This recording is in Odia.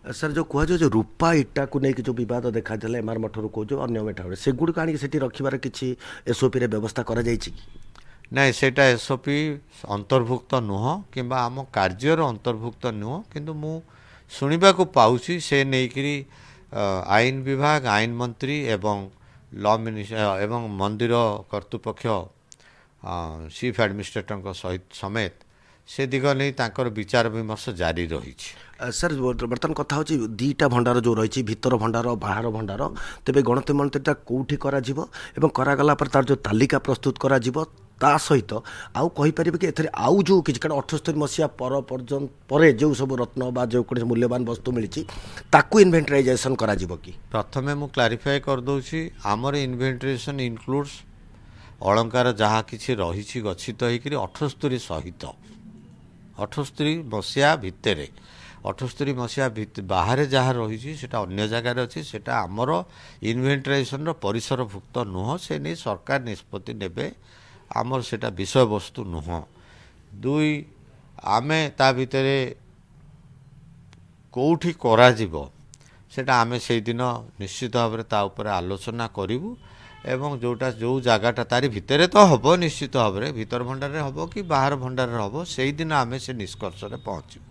ସାର୍ ଯେଉଁ କୁହାଯାଉ ଯେ ରୂପା ଇଟାକୁ ନେଇକି ଯେଉଁ ବିବାଦ ଦେଖାଦେଲା ଏମାର ମଠରୁ କହୁଛୁ ଅନ୍ୟ ମେଠାରୁ ସେଗୁଡ଼ିକୁ ଆଣିକି ସେଠି ରଖିବାର କିଛି ଏସ୍ଓପିରେ ବ୍ୟବସ୍ଥା କରାଯାଇଛି କି? ନାଇଁ ସେଇଟା ଏସ୍ଓପି ଅନ୍ତର୍ଭୁକ୍ତ ନୁହଁ କିମ୍ବା ଆମ କାର୍ଯ୍ୟର ଅନ୍ତର୍ଭୁକ୍ତ ନୁହଁ, କିନ୍ତୁ ମୁଁ ଶୁଣିବାକୁ ପାଉଛି ସେ ନେଇକିରି ଆଇନ ବିଭାଗ, ଆଇନ ମନ୍ତ୍ରୀ ଏବଂ ଏବଂ ମନ୍ଦିର କର୍ତ୍ତୃପକ୍ଷ ଚିଫ୍ ଆଡମିନିଷ୍ଟ୍ରେଟରଙ୍କ ସହିତ ସମେତ ସେ ଦିଗ ନେଇ ତାଙ୍କର ବିଚାର ବିମର୍ଶ ଜାରି ରହିଛି। ସାର୍ ବର୍ତ୍ତମାନ କଥା ହେଉଛି ଦୁଇଟା ଭଣ୍ଡାର ଯେଉଁ ରହିଛି, ଭିତର ଭଣ୍ଡାର ବାହାର ଭଣ୍ଡାର, ତେବେ ଗଣତି ମନ୍ଦିରଟା କେଉଁଠି କରାଯିବ ଏବଂ କରାଗଲା ପରେ ତାର ଯେଉଁ ତାଲିକା ପ୍ରସ୍ତୁତ କରାଯିବ ତା ସହିତ ଆଉ କହିପାରିବେ କି ଏଥିରେ ଆଉ ଯେଉଁ କିଛି, କାରଣ 78 ମସିହା ପରେ ଯେଉଁ ସବୁ ରତ୍ନ ବା ଯେଉଁ କୌଣସି ମୂଲ୍ୟବାନ ବସ୍ତୁ ମିଳିଛି ତାକୁ ଇନଭେଣ୍ଟରାଇଜେସନ୍ କରାଯିବ କି? ପ୍ରଥମେ ମୁଁ କ୍ଲାରିଫାଏ କରିଦେଉଛି, ଆମର ଇନଭେଣ୍ଟରେସନ୍ ଇନକ୍ଲୁଡ୍ସ ଅଳଙ୍କାର ଯାହା କିଛି ରହିଛି ଗଚ୍ଛିତ ହେଇକରି 78 ସହିତ 78 ମସିହା ଭିତରେ 78 ମସିହା ବାହାରେ ଯାହା ରହିଛି ସେଟା ଅନ୍ୟ ଜାଗାରେ ଅଛି, ସେଟା ଆମର ଇନଭେଣ୍ଟରାଇଜେସନ୍ର ପରିସରଭୁକ୍ତ ନୁହଁ। ସେ ନେଇ ସରକାର ନିଷ୍ପତ୍ତି ନେବେ, ଆମର ସେଟା ବିଷୟବସ୍ତୁ ନୁହଁ। ଦୁଇ, ଆମେ ତା ଭିତରେ କେଉଁଠି କରାଯିବ ସେଟା ଆମେ ସେଇଦିନ ନିଶ୍ଚିତ ଭାବରେ ତା ଉପରେ ଆଲୋଚନା କରିବୁ ଏବଂ ଯେଉଁ ଜାଗାଟା ତାରି ଭିତରେ ତ ହେବ, ନିଶ୍ଚିତ ଭାବରେ ଭିତର ଭଣ୍ଡାରରେ ହେବ କି ବାହାର ଭଣ୍ଡାରରେ ହେବ, ସେଇଦିନ ଆମେ ସେ ନିଷ୍କର୍ଷରେ ପହଞ୍ଚିବୁ।